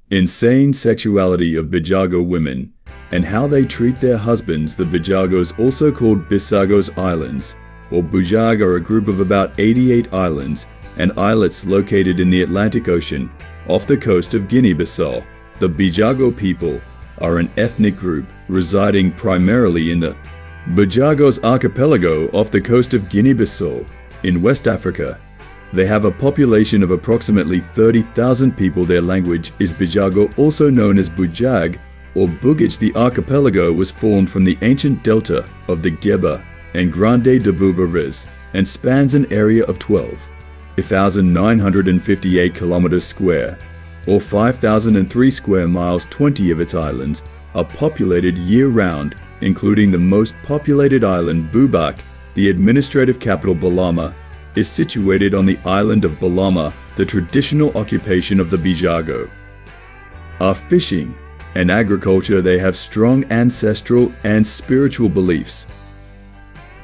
Insane sexuality of Bijago women and how they treat their husbands. The Bijagos, also called Bijagos Islands, or Bijag, are a group of about 88 islands and islets located in the Atlantic Ocean off the coast of Guinea-Bissau. The Bijago people are an ethnic group residing primarily in the Bijagos archipelago off the coast of Guinea-Bissau in West Africa. They have a population of approximately 30,000 people. Their language is Bijago, also known as Bijag or Bugaj. The archipelago was formed from the ancient delta of the Geba and Grande Debu rivers and spans an area of 12,958 kilometers square, or 5,003 square miles. 20 of its islands are populated year-round, including the most populated island, Bubak. The administrative capital, Balama, is situated on the island of Balama. The traditional occupation of the Bijago are fishing and agriculture. They have strong ancestral and spiritual beliefs.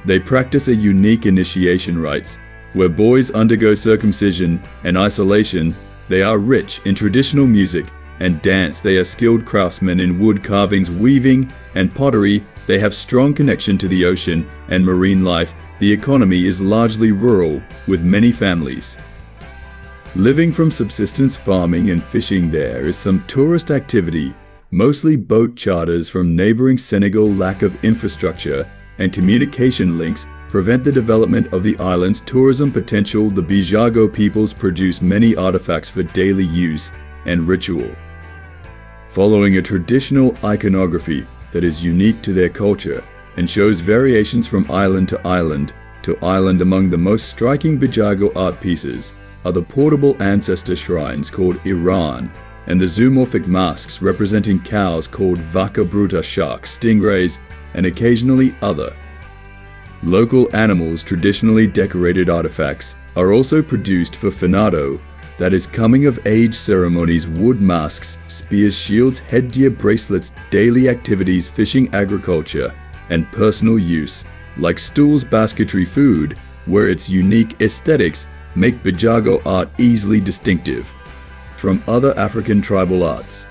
They practice a unique initiation rites, where boys undergo circumcision and isolation. They are rich in traditional music and dance. They are skilled craftsmen in wood carvings, weaving, and pottery. They have strong connection to the ocean and marine life. The economy is largely rural, with many families living from subsistence farming and fishing. There is some tourist activity, mostly boat charters from neighboring Senegal. Lack of infrastructure and communication links prevent the development of the island's tourism potential. The Bijago peoples produce many artifacts for daily use and ritual, following a traditional iconography that is unique to their culture and shows variations from island to island to island. Among the most striking Bijago art pieces are the portable ancestor shrines called Iran and the zoomorphic masks representing cows called vaca bruta, sharks, stingrays, and occasionally other local animals. Traditionally decorated artifacts are also produced for finado, that is coming of age ceremonies. Wood masks, spears, shields, headgear, bracelets, daily activities, fishing, agriculture, and personal use, like stools, basketry, food, where its unique aesthetics make Bijago art easily distinctive from other African tribal arts.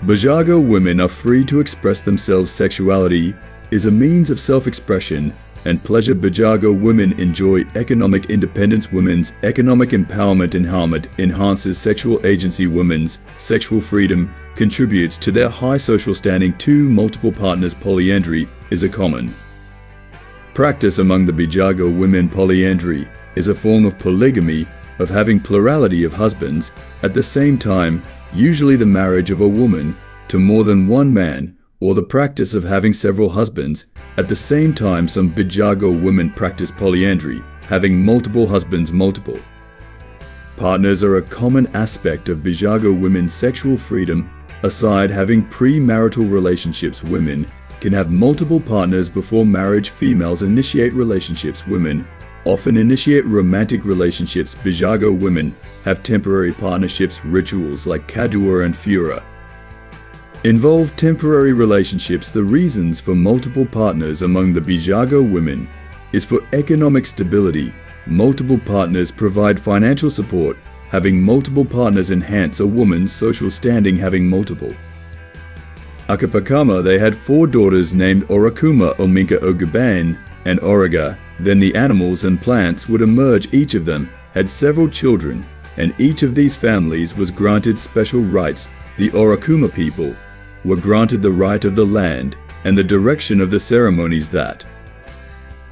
Bijago women are free to express themselves. Sexuality is a means of self-expression and pleasure. Bijago women enjoy economic independence. Women's economic empowerment enhances sexual agency. Women's sexual freedom contributes to their high social standing. 2 multiple partners. Polyandry is a common practice among the Bijago women. Polyandry is a form of polygamy, of having plurality of husbands at the same time, usually the marriage of a woman to more than one man, or the practice of having several husbands at the same time. Some Bijago women practice polyandry, having multiple husbands. Multiple partners are a common aspect of Bijago women's sexual freedom. Aside having premarital relationships, women can have multiple partners before marriage. Females initiate relationships. Women often initiate romantic relationships. Bijago women have temporary partnerships. Rituals like Kadua and Fura involve temporary relationships. The reasons for multiple partners among the Bijago women is for economic stability. Multiple partners provide financial support. Having multiple partners enhance a woman's social standing. Having multiple Akapakama, they had 4 daughters named Orakuma, Ominka, Ogubane, and Origa. Then the animals and plants would emerge. Each of them had several children, and each of these families was granted special rights. The Orakuma people were granted the right of the land and the direction of the ceremonies that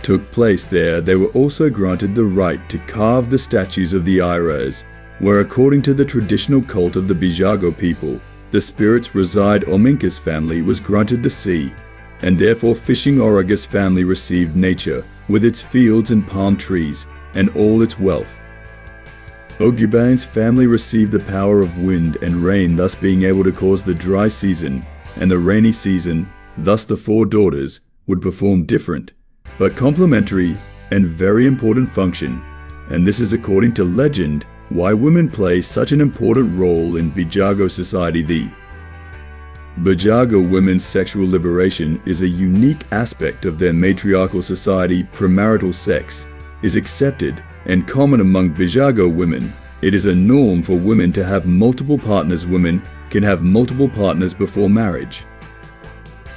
took place there. They were also granted the right to carve the statues of the Iras, where according to the traditional cult of the Bijago people, the spirits reside. Ominka's family was granted the sea, and therefore fishing. Origa's family received nature with its fields and palm trees and all its wealth. Ogubane's family received the power of wind and rain, thus being able to cause the dry season and the rainy season. Thus the 4 daughters would perform different but complementary and very important function, and this is according to legend why women play such an important role in Bijago society. The Bijago women's sexual liberation is a unique aspect of their matriarchal society. Premarital sex is accepted and common among Bijago women. it is a norm for women to have multiple partners. Women can have multiple partners before marriage.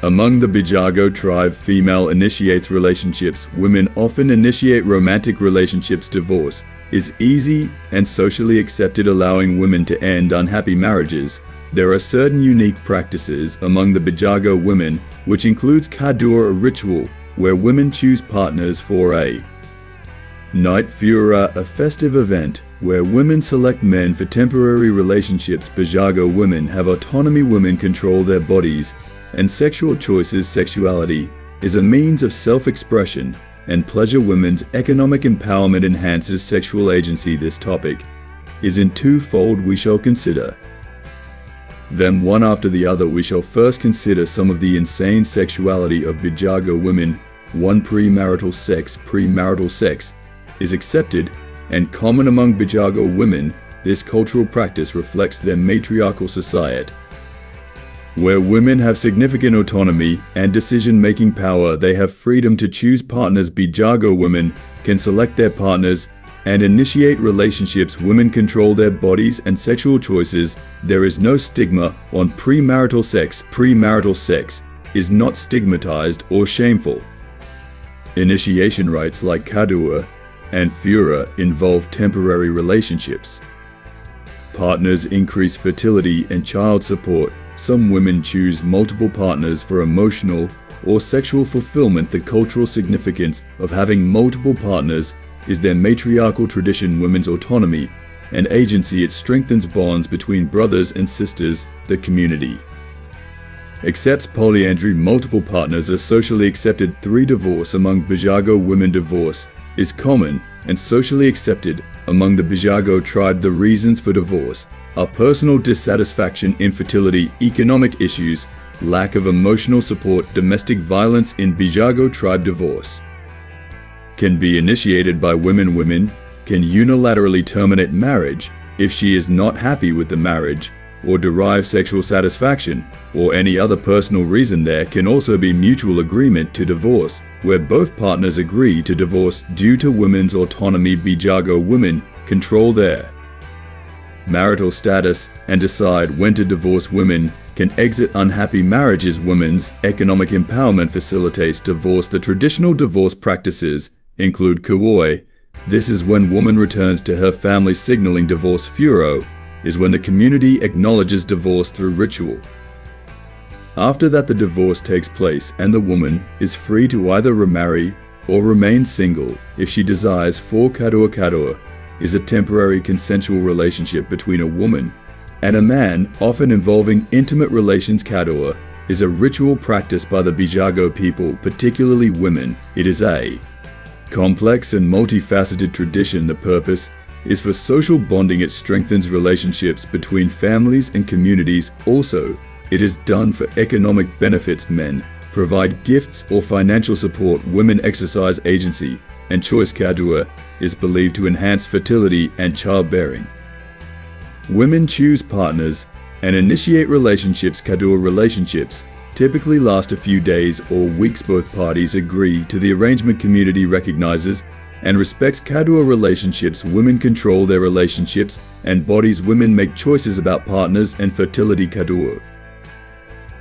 Among the Bijago tribe, female initiates relationships. Women often initiate romantic relationships. Divorce is easy and socially accepted, allowing women to end unhappy marriages. There are certain unique practices among the Bijago women, which includes Kadua, a ritual where women choose partners for a night Fura, a festive event where women select men for temporary relationships. Bijago women have autonomy. Women control their bodies and sexual choices. Sexuality is a means of self-expression and pleasure. Women's economic empowerment enhances sexual agency. This topic is in twofold. We shall consider them one after the other. We shall first consider some of the insane sexuality of Bijago women. 1. Premarital sex. Premarital sex is accepted and common among Bijago women. This cultural practice reflects their matriarchal society, where women have significant autonomy and decision-making power. They have freedom to choose partners. Bijago women can select their partners and initiate relationships. Women control their bodies and sexual choices. There is no stigma on premarital sex. Premarital sex is not stigmatized or shameful. Initiation rites like Kadua and Fura involve temporary relationships. Partners increase fertility and child support. Some women choose multiple partners for emotional or sexual fulfillment. The cultural significance of having multiple partners is their matriarchal tradition. Women's autonomy and agency. It strengthens bonds between brothers and sisters. The community accepts polyandry. Multiple partners are socially accepted. 3. Divorce among Bijago women. Divorce is common and socially accepted among the Bijago tribe. The reasons for divorce are personal dissatisfaction, infertility, economic issues, lack of emotional support, domestic violence. In Bijago tribe, divorce can be initiated by women. Women can unilaterally terminate marriage if she is not happy with the marriage or derive sexual satisfaction, or any other personal reason. There can also be mutual agreement to divorce, where both partners agree to divorce due to women's autonomy. Bijago women control their marital status and decide when to divorce. Women can exit unhappy marriages. Women's economic empowerment facilitates divorce. The traditional divorce practices include kuoi. This is when woman returns to her family. Signaling divorce. Furo is when the community acknowledges divorce through ritual. After that, the divorce takes place and the woman is free to either remarry or remain single if she desires. 4. Kadua. Kadua is a temporary consensual relationship between a woman and a man, often involving intimate relations. Kadua is a ritual practiced by the Bijago people, particularly women. It is a complex and multifaceted tradition. The purpose is for social bonding. It strengthens relationships between families and communities. Also, it is done for economic benefits. Men provide gifts or financial support. Women exercise agency and choice. Kadua is believed to enhance fertility and childbearing. Women choose partners and initiate relationships. Kadua relationships typically last a few days or weeks. Both parties agree to the arrangement. Community recognizes and respects Kadua relationships. Women control their relationships and bodies. Women make choices about partners and fertility. Kadua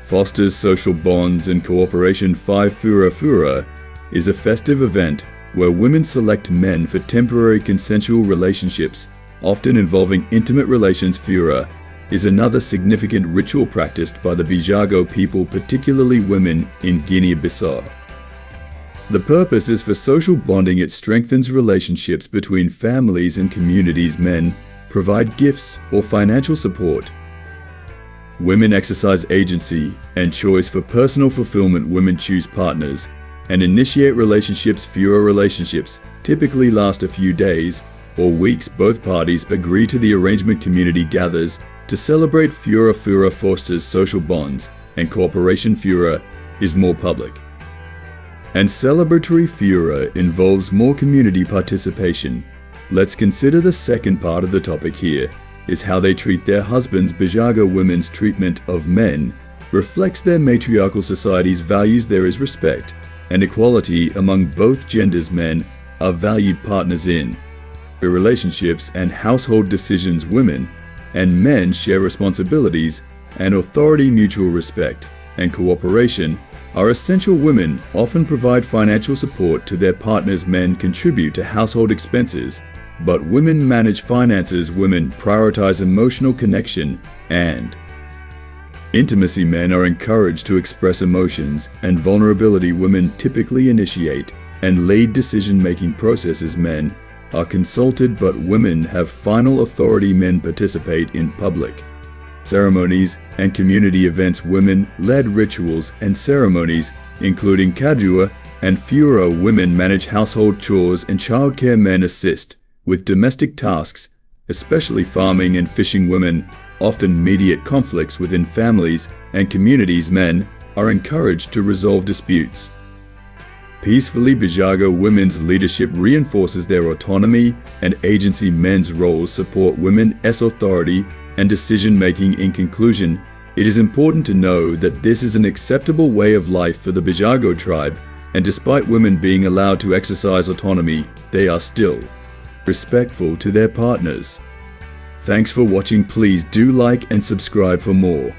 fosters social bonds and cooperation. 5. Fura. Fura is a festive event where women select men for temporary consensual relationships, often involving intimate relations. Fura is another significant ritual practiced by the Bijago people, particularly women in Guinea-Bissau. The purpose is for social bonding. It strengthens relationships between families and communities. Men provide gifts or financial support. Women exercise agency and choice for personal fulfillment. Women choose partners and initiate relationships. Fura relationships typically last a few days or weeks. Both parties agree to the arrangement. Community gathers to celebrate. Fura. Fura fosters social bonds and cooperation. Fura is more public and celebratory. Fura involves more community participation. Let's consider the second part of the topic. Here is how they treat their husbands. Bijago women's treatment of men reflects their matriarchal society's values. There is respect and equality among both genders. Men are valued partners in relationships and household decisions. Women and men share responsibilities and authority. Mutual respect and cooperation are essential. Women often provide financial support to their partners. Men contribute to household expenses, but women manage finances. Women prioritize emotional connection and intimacy. Men are encouraged to express emotions and vulnerability. Women typically initiate and lead decision-making processes. Men are consulted, but women have final authority. Men participate in public ceremonies and community events. Women-led rituals and ceremonies, including kadua and furo. Women manage household chores and childcare. Men assist with domestic tasks, especially farming and fishing. Women often mediate conflicts within families and communities. Men are encouraged to resolve disputes peacefully. Bijago women's leadership reinforces their autonomy and agency. Men's roles support women's authority and decision-making. In conclusion, it is important to know that this is an acceptable way of life for the Bijago tribe, and despite women being allowed to exercise autonomy, they are still respectful to their partners. Thanks for watching. Please do like and subscribe for more.